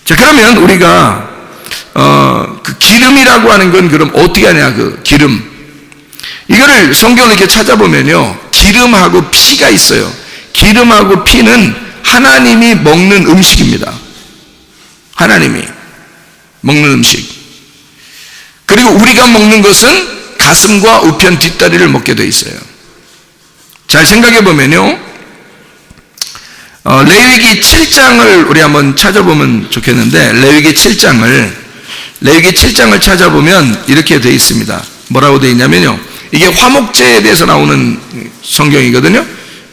자, 그러면 우리가 그 기름이라고 하는 건 그럼 어떻게 하냐, 그 기름. 이거를 성경을 이렇게 찾아보면요, 기름하고 피가 있어요. 기름하고 피는 하나님이 먹는 음식입니다. 하나님이 먹는 음식. 그리고 우리가 먹는 것은 가슴과 우편 뒷다리를 먹게 돼 있어요. 잘 생각해 보면요, 레위기 7장을 우리 한번 찾아보면 좋겠는데, 레위기 7장을 찾아보면 이렇게 돼 있습니다. 뭐라고 돼 있냐면요, 이게 화목제에 대해서 나오는 성경이거든요.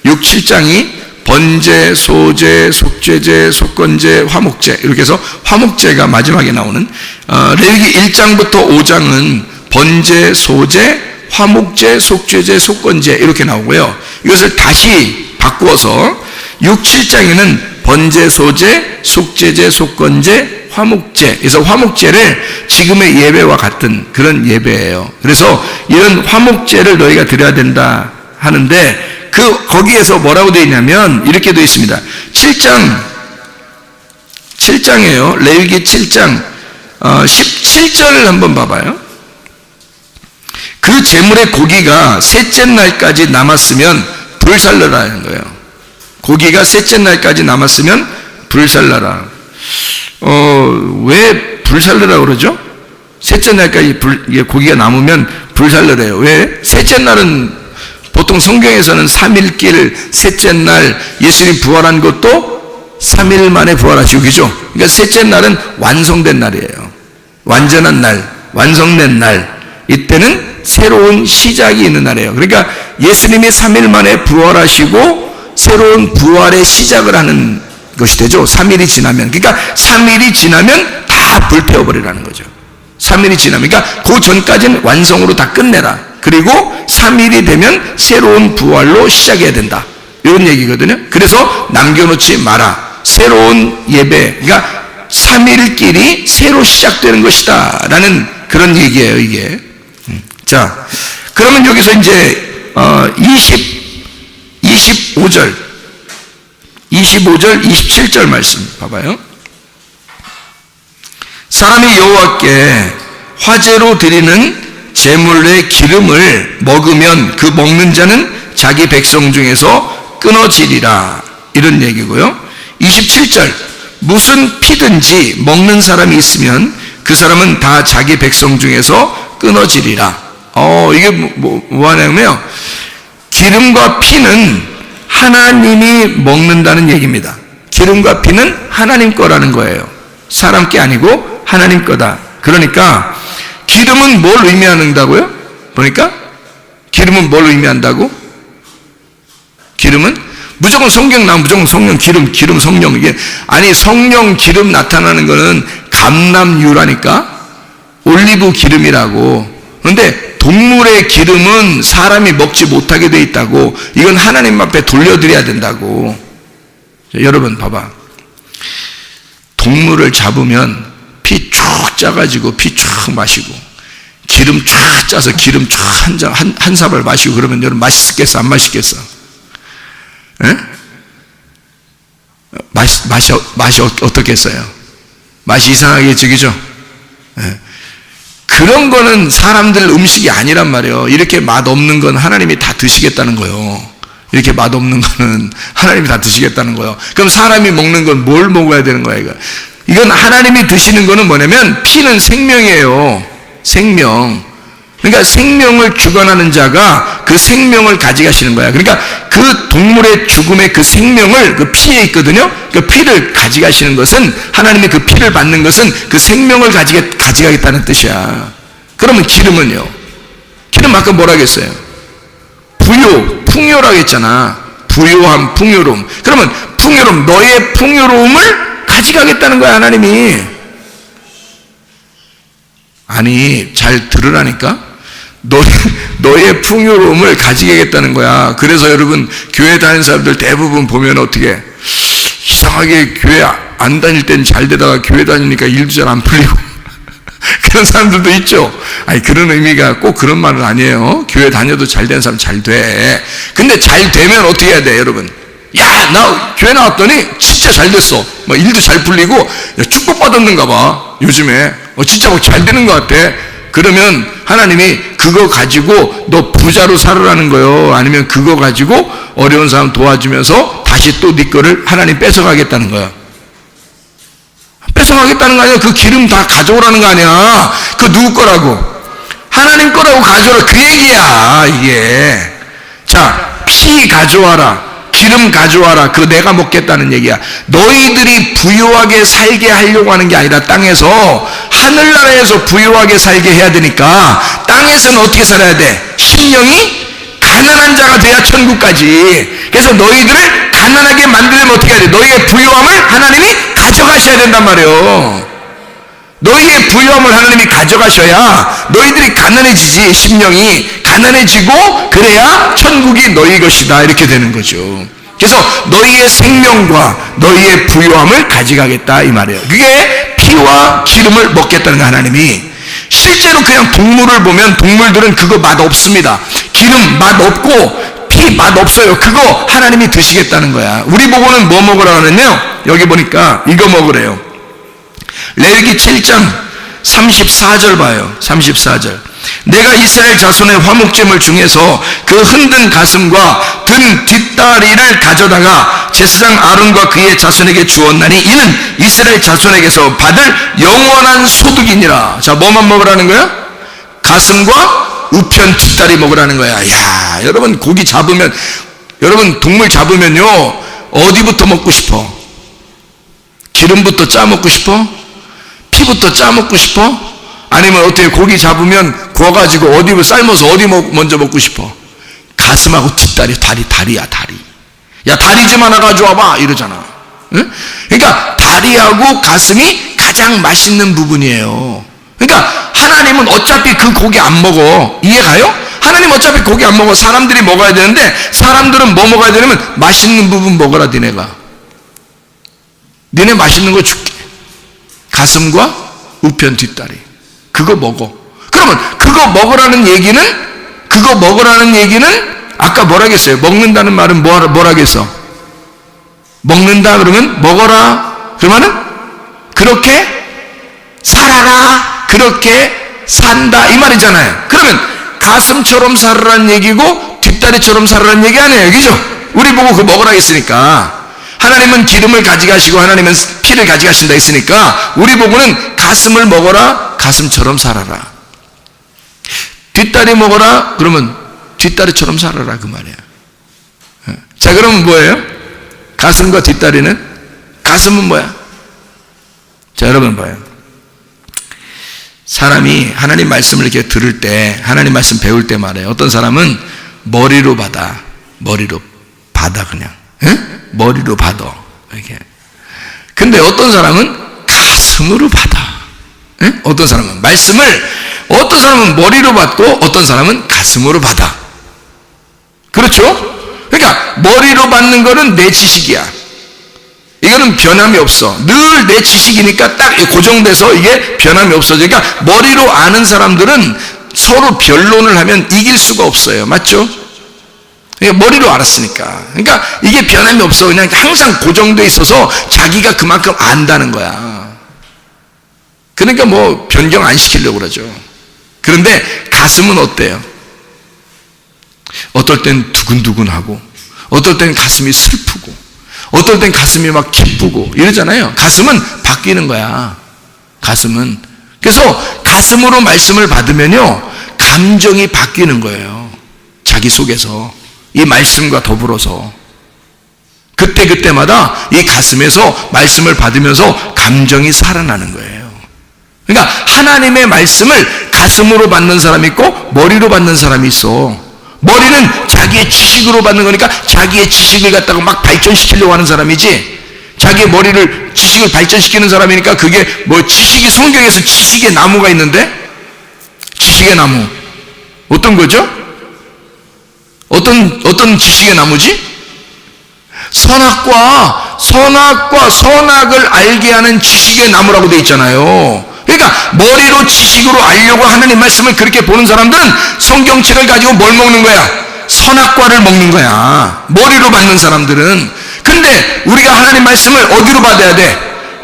6, 7장이 번제, 소제, 속죄제, 속건제, 화목제, 이렇게 해서 화목제가 마지막에 나오는, 레위기 1장부터 5장은 번제, 소제, 화목제, 속죄제, 속건제 이렇게 나오고요. 이것을 다시 바꾸어서 6, 7장에는 번제, 소제, 속죄제, 속건제, 화목제. 그래서 화목제를 지금의 예배와 같은 그런 예배예요. 그래서 이런 화목제를 너희가 드려야 된다 하는데, 거기에서 뭐라고 되어 있냐면 이렇게 되어 있습니다. 7장이에요. 레위기 7장 17절을 한번 봐봐요. 그 제물의 고기가 셋째 날까지 남았으면 불살라라는 거예요. 고기가 셋째 날까지 남았으면 불살라라. 왜 불살라라고 그러죠? 셋째 날까지 고기가 남으면 불살라래요. 왜? 셋째 날은 보통 성경에서는 3일길, 셋째 날, 예수님 부활한 것도 3일 만에 부활하시고, 그죠? 그러니까 셋째 날은 완성된 날이에요. 완전한 날, 완성된 날. 이때는 새로운 시작이 있는 날이에요. 그러니까 예수님이 3일 만에 부활하시고 새로운 부활의 시작을 하는 것이 되죠. 3일이 지나면. 그러니까 3일이 지나면 다 불태워버리라는 거죠. 3일이 지나면. 그러니까 그 전까지는 완성으로 다 끝내라. 그리고 3일이 되면 새로운 부활로 시작해야 된다. 이런 얘기거든요. 그래서 남겨놓지 마라. 새로운 예배, 그러니까 3일길이 새로 시작되는 것이다 라는 그런 얘기예요, 이게. 자, 그러면 여기서 이제 25절 27절 말씀 봐봐요. 사람이 여호와께 화제로 드리는 제물의 기름을 먹으면 그 먹는 자는 자기 백성 중에서 끊어지리라, 이런 얘기고요. 27절, 무슨 피든지 먹는 사람이 있으면 그 사람은 다 자기 백성 중에서 끊어지리라. 이게 뭐 하냐면요, 기름과 피는 하나님이 먹는다는 얘기입니다. 기름과 피는 하나님 거라는 거예요. 사람 게 아니고 하나님 거다. 그러니까 기름은 뭘 의미한다고요? 보니까 기름은 뭘 의미한다고? 기름은 무조건 성경 나오면 무조건 성령, 기름, 성령. 이게 아니, 성령 기름 나타나는 거는 감람유라니까, 올리브 기름이라고. 그런데 동물의 기름은 사람이 먹지 못하게 돼 있다고. 이건 하나님 앞에 돌려드려야 된다고. 자, 여러분 봐봐. 동물을 잡으면 피 쭉 짜가지고 피 쭉 마시고, 기름 쫙 짜서 기름 쫙 한 사발 마시고, 그러면 여러분 맛있겠어, 안 맛있겠어? 에? 맛이 어떻겠어요? 맛이 이상하겠죠, 그죠? 에. 그런 거는 사람들 음식이 아니란 말이에요. 이렇게 맛없는 건 하나님이 다 드시겠다는 거예요. 이렇게 맛없는 거는 하나님이 다 드시겠다는 거예요. 그럼 사람이 먹는 건 뭘 먹어야 되는 거야, 이거? 이건 하나님이 드시는 거는 뭐냐면, 피는 생명이에요. 생명. 그러니까 생명을 주관하는 자가 그 생명을 가져가시는 거야. 그러니까 그 동물의 죽음의 그 생명을 그 피에 있거든요. 그 피를 가져가시는 것은, 하나님이 그 피를 받는 것은 그 생명을 가져가겠다는 뜻이야. 그러면 기름은요? 기름 아까 뭐라 했어요? 풍요라고 했잖아. 부요함, 풍요로움. 그러면 풍요로움, 너의 풍요로움을 가져가겠다는 거야, 하나님이. 아니, 잘 들으라니까? 너의 풍요로움을 가지겠다는 거야. 그래서 여러분, 교회 다니는 사람들 대부분 보면 어떻게, 이상하게 교회 안 다닐 땐 잘 되다가 교회 다니니까 일도 잘 안 풀리고 그런 사람들도 있죠. 아니, 그런 의미가 꼭 그런 말은 아니에요. 교회 다녀도 잘 되는 사람 잘 돼. 근데 잘 되면 어떻게 해야 돼, 여러분? 야, 나 교회 나왔더니 진짜 잘 됐어. 막 일도 잘 풀리고, 야, 축복받았는가 봐. 요즘에. 진짜 막 잘 되는 것 같아. 그러면 하나님이 그거 가지고 너 부자로 살으라는 거요? 아니면 그거 가지고 어려운 사람 도와주면서 다시 또 네 거를 하나님 뺏어가겠다는 거야? 뺏어가겠다는 거 아니야? 그 기름 다 가져오라는 거 아니야? 그거 누구 거라고? 하나님 거라고 가져오라. 그 얘기야, 이게. 자, 피 가져와라. 기름 가져와라. 그거 내가 먹겠다는 얘기야. 너희들이 부유하게 살게 하려고 하는 게 아니라 땅에서 하늘나라에서 부유하게 살게 해야 되니까 땅에서는 어떻게 살아야 돼? 심령이 가난한 자가 돼야 천국까지. 그래서 너희들을 가난하게 만들려면 어떻게 해야 돼? 너희의 부유함을 하나님이 가져가셔야 된단 말이에요. 너희의 부유함을 하나님이 가져가셔야 너희들이 가난해지지. 심령이 가난해지고 그래야 천국이 너희 것이다. 이렇게 되는 거죠. 그래서 너희의 생명과 너희의 부유함을 가져가겠다 이 말이에요. 그게 피와 기름을 먹겠다는 거. 하나님이 실제로 그냥 동물을 보면 동물들은 그거 맛 없습니다. 기름 맛 없고 피 맛 없어요. 그거 하나님이 드시겠다는 거야. 우리 보고는 뭐 먹으라 하면요, 여기 보니까 이거 먹으래요. 레위기 7장 34절 봐요. 34절. 내가 이스라엘 자손의 화목제물 중에서 그 흔든 가슴과 든 뒷다리를 가져다가 제사장 아론과 그의 자손에게 주었나니 이는 이스라엘 자손에게서 받을 영원한 소득이니라. 자, 뭐만 먹으라는 거야? 가슴과 우편 뒷다리 먹으라는 거야. 야, 여러분 고기 잡으면, 여러분 동물 잡으면요, 어디부터 먹고 싶어? 기름부터 짜 먹고 싶어? 피부터 짜 먹고 싶어? 아니면 어떻게 고기 잡으면 구워가지고 어디 삶아서 어디 먼저 먹고 싶어? 가슴하고 뒷다리, 다리야, 다리. 야, 다리 좀 하나 가져와봐 이러잖아. 응? 그러니까 다리하고 가슴이 가장 맛있는 부분이에요. 그러니까 하나님은 어차피 그 고기 안 먹어. 이해가요? 하나님 어차피 고기 안 먹어. 사람들이 먹어야 되는데 사람들은 뭐 먹어야 되냐면 맛있는 부분 먹어라. 니네 맛있는 거 줄게. 가슴과 우편 뒷다리. 그거 먹어. 그러면 그거 먹으라는 얘기는 아까 뭐라겠어요? 먹는다는 말은 뭐라겠어? 먹는다 그러면 먹어라. 그러면은 그렇게 살아라. 그렇게 산다 이 말이잖아요. 그러면 가슴처럼 살으라는 얘기고 뒷다리처럼 살으라는 얘기 아니에요. 그죠? 우리 보고 그거 먹으라 했으니까. 하나님은 기름을 가져가시고 하나님은 피를 가져가신다 했으니까 우리 보고는 가슴을 먹어라. 가슴처럼 살아라. 뒷다리 먹어라. 그러면 뒷다리처럼 살아라 그 말이에요. 자, 그러면 뭐예요? 가슴과 뒷다리는? 가슴은 뭐야? 자, 여러분 봐요. 사람이 하나님 말씀을 이렇게 들을 때, 하나님 말씀 배울 때 말이에요. 어떤 사람은 머리로 받아 그냥. 머리로 받아. 이렇게. 근데 어떤 사람은 가슴으로 받아. 어떤 사람은 어떤 사람은 머리로 받고 어떤 사람은 가슴으로 받아. 그렇죠? 그러니까 머리로 받는 거는 내 지식이야. 이거는 변함이 없어. 늘 내 지식이니까 딱 고정돼서 이게 변함이 없어. 그러니까 머리로 아는 사람들은 서로 변론을 하면 이길 수가 없어요. 맞죠? 머리로 알았으니까. 그러니까 이게 변함이 없어. 그냥 항상 고정돼 있어서 자기가 그만큼 안다는 거야. 그러니까 뭐 변경 안 시키려고 그러죠. 그런데 가슴은 어때요? 어떨 땐 두근두근하고, 어떨 땐 가슴이 슬프고, 어떨 땐 가슴이 막 기쁘고 이러잖아요. 가슴은 바뀌는 거야. 가슴은. 그래서 가슴으로 말씀을 받으면요, 감정이 바뀌는 거예요. 자기 속에서. 이 말씀과 더불어서. 그때마다 이 가슴에서 말씀을 받으면서 감정이 살아나는 거예요. 그러니까 하나님의 말씀을 가슴으로 받는 사람이 있고 머리로 받는 사람이 있어. 머리는 자기의 지식으로 받는 거니까 자기의 지식을 갖다가 막 발전시키려고 하는 사람이지, 자기의 머리를 지식을 발전시키는 사람이니까 그게 뭐 지식이, 성경에서 지식의 나무가 있는데, 지식의 나무 어떤 거죠? 어떤 지식의 나무지? 선악과 선악을 알게 하는 지식의 나무라고 되어 있잖아요. 그러니까 머리로 지식으로 알려고 하나님 말씀을 그렇게 보는 사람들은 성경책을 가지고 뭘 먹는 거야? 선악과를 먹는 거야. 머리로 받는 사람들은. 근데 우리가 하나님 말씀을 어디로 받아야 돼?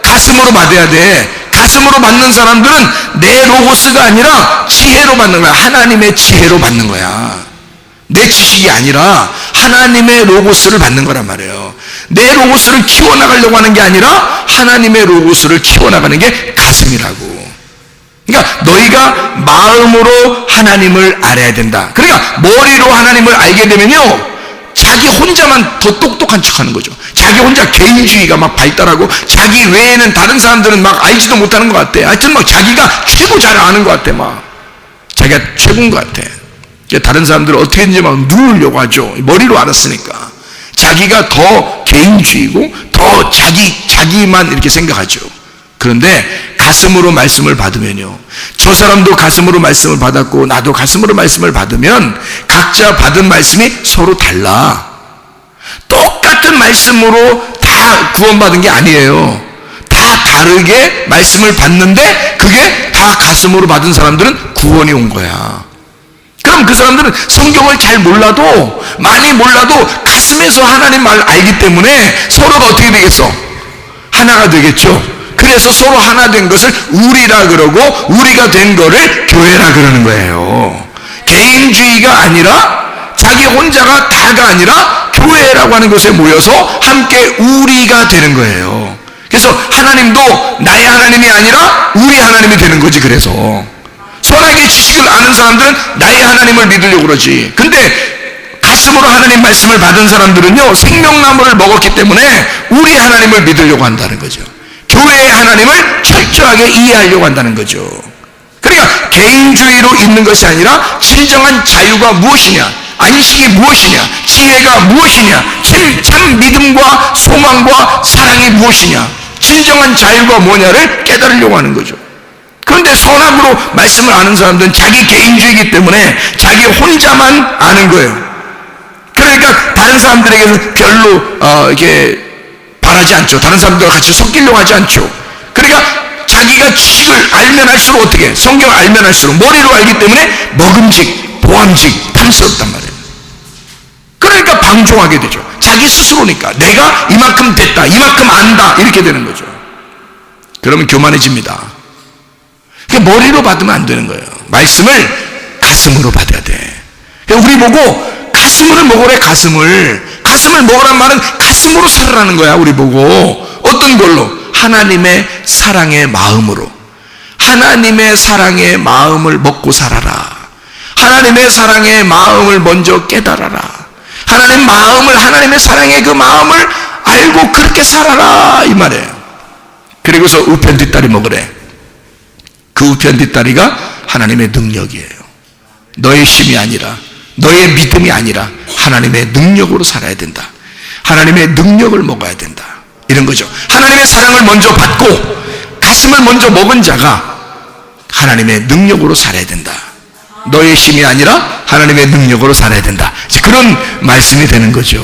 가슴으로 받아야 돼. 가슴으로 받는 사람들은 내 로고스가 아니라 지혜로 받는 거야. 하나님의 지혜로 받는 거야. 내 지식이 아니라 하나님의 로고스를 받는 거란 말이에요. 내 로고스를 키워나가려고 하는 게 아니라 하나님의 로고스를 키워나가는 게 가슴이라고. 그러니까 너희가 마음으로 하나님을 알아야 된다. 그러니까 머리로 하나님을 알게 되면요, 자기 혼자만 더 똑똑한 척하는 거죠. 자기 혼자 개인주의가 막 발달하고 자기 외에는 다른 사람들은 막 알지도 못하는 것 같아. 하여튼 막 자기가 최고 잘 아는 것 같아. 막 자기가 최고인 것 같아. 다른 사람들을 어떻게든지 막 누르려고 하죠. 머리로 알았으니까. 자기가 더 개인주의고 더 자기만 이렇게 생각하죠. 그런데 가슴으로 말씀을 받으면요, 저 사람도 가슴으로 말씀을 받았고 나도 가슴으로 말씀을 받으면 각자 받은 말씀이 서로 달라. 똑같은 말씀으로 다 구원받은 게 아니에요. 다 다르게 말씀을 받는데 그게 다 가슴으로 받은 사람들은 구원이 온 거야. 그럼 그 사람들은 성경을 잘 몰라도, 많이 몰라도 가슴에서 하나님 말을 알기 때문에 서로가 어떻게 되겠어? 하나가 되겠죠. 그래서 서로 하나 된 것을 우리라 그러고 우리가 된 거를 교회라 그러는 거예요. 개인주의가 아니라 자기 혼자가 다가 아니라 교회라고 하는 것에 모여서 함께 우리가 되는 거예요. 그래서 하나님도 나의 하나님이 아니라 우리 하나님이 되는 거지. 그래서 선하게 지식을 아는 사람들은 나의 하나님을 믿으려고 그러지. 근데 가슴으로 하나님 말씀을 받은 사람들은요, 생명나무를 먹었기 때문에 우리 하나님을 믿으려고 한다는 거죠. 교회의 하나님을 철저하게 이해하려고 한다는 거죠. 그러니까 개인주의로 있는 것이 아니라 진정한 자유가 무엇이냐, 안식이 무엇이냐, 지혜가 무엇이냐, 참 믿음과 소망과 사랑이 무엇이냐, 진정한 자유가 뭐냐를 깨달으려고 하는 거죠. 그런데 선악으로 말씀을 아는 사람들은 자기 개인주의이기 때문에 자기 혼자만 아는 거예요. 그러니까 다른 사람들에게는 별로 이렇게 바라지 않죠. 다른 사람들과 같이 섞이려고 하지 않죠. 그러니까 자기가 지식을 알면 할수록 어떻게, 성경을 알면 할수록 머리로 알기 때문에 먹음직, 보암직, 탐스럽단 말이에요. 그러니까 방종하게 되죠. 자기 스스로니까 내가 이만큼 됐다, 이만큼 안다, 이렇게 되는 거죠. 그러면 교만해집니다. 머리로 받으면 안 되는 거예요. 말씀을 가슴으로 받아야 돼. 우리 보고 가슴을 먹으래. 가슴을 먹으란 말은 가슴으로 살아라는 거야. 우리 보고 어떤 걸로? 하나님의 사랑의 마음으로. 하나님의 사랑의 마음을 먹고 살아라. 하나님의 사랑의 마음을 먼저 깨달아라. 하나님의 사랑의 그 마음을 알고 그렇게 살아라, 이 말이에요. 그리고서 우편 뒷다리 먹으래. 그 우편 뒷다리가 하나님의 능력이에요. 너의 힘이 아니라, 너의 믿음이 아니라 하나님의 능력으로 살아야 된다. 하나님의 능력을 먹어야 된다, 이런 거죠. 하나님의 사랑을 먼저 받고 가슴을 먼저 먹은 자가 하나님의 능력으로 살아야 된다. 너의 힘이 아니라 하나님의 능력으로 살아야 된다. 그런 말씀이 되는 거죠.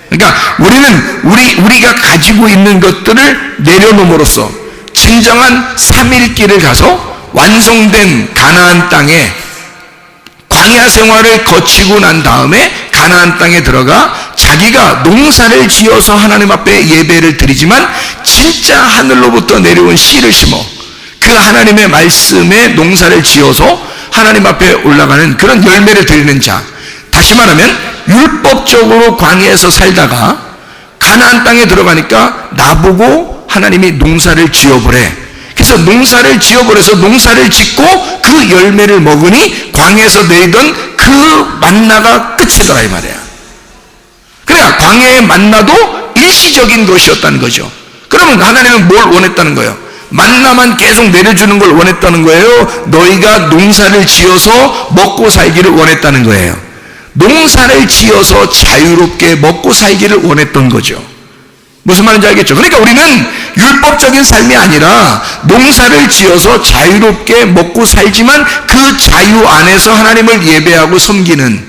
그러니까 우리가 가지고 있는 것들을 내려놓음으로써 진정한 3일길을 가서 완성된 가나안 땅에, 광야 생활을 거치고 난 다음에 가나안 땅에 들어가 자기가 농사를 지어서 하나님 앞에 예배를 드리지만 진짜 하늘로부터 내려온 씨를 심어 그 하나님의 말씀에 농사를 지어서 하나님 앞에 올라가는 그런 열매를 드리는 자. 다시 말하면 율법적으로 광야에서 살다가 가나안 땅에 들어가니까 나보고 하나님이 농사를 지어보래. 그래서 농사를 지어버려서 농사를 짓고 그 열매를 먹으니 광야에서 내리던 그 만나가 끝이더라, 이 말이야. 그러니까 광야의 만나도 일시적인 것이었다는 거죠. 그러면 하나님은 뭘 원했다는 거예요? 만나만 계속 내려주는 걸 원했다는 거예요? 너희가 농사를 지어서 먹고 살기를 원했다는 거예요? 농사를 지어서 자유롭게 먹고 살기를 원했던 거죠. 무슨 말인지 알겠죠? 그러니까 우리는 율법적인 삶이 아니라 농사를 지어서 자유롭게 먹고 살지만 그 자유 안에서 하나님을 예배하고 섬기는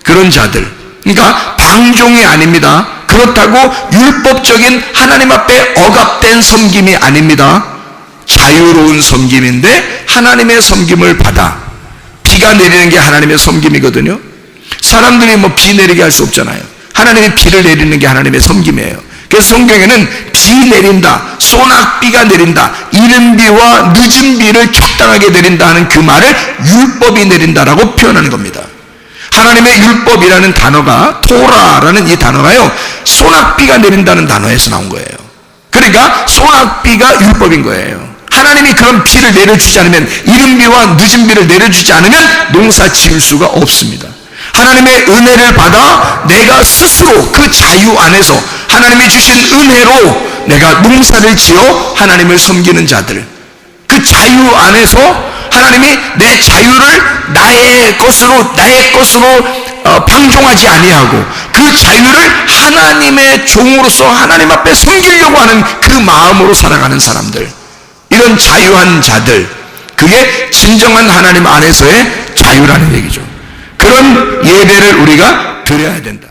그런 자들. 그러니까 방종이 아닙니다. 그렇다고 율법적인 하나님 앞에 억압된 섬김이 아닙니다. 자유로운 섬김인데 하나님의 섬김을 받아. 비가 내리는 게 하나님의 섬김이거든요. 사람들이 비 내리게 할 수 없잖아요. 하나님이 비를 내리는 게 하나님의 섬김이에요. 그래서 성경에는 비 내린다, 소낙비가 내린다, 이른 비와 늦은 비를 적당하게 내린다 하는 그 말을 율법이 내린다라고 표현하는 겁니다. 하나님의 율법이라는 단어가, 토라라는 이 단어가요, 소낙비가 내린다는 단어에서 나온 거예요. 그러니까 소낙비가 율법인 거예요. 하나님이 그런 비를 내려주지 않으면, 이른 비와 늦은 비를 내려주지 않으면 농사 지을 수가 없습니다. 하나님의 은혜를 받아 내가 스스로 그 자유 안에서 하나님이 주신 은혜로 내가 농사를 지어 하나님을 섬기는 자들, 그 자유 안에서 하나님이 내 자유를 나의 것으로 방종하지 아니하고 그 자유를 하나님의 종으로서 하나님 앞에 섬기려고 하는 그 마음으로 살아가는 사람들, 이런 자유한 자들, 그게 진정한 하나님 안에서의 자유라는 얘기죠. 그런 예배를 우리가 드려야 된다.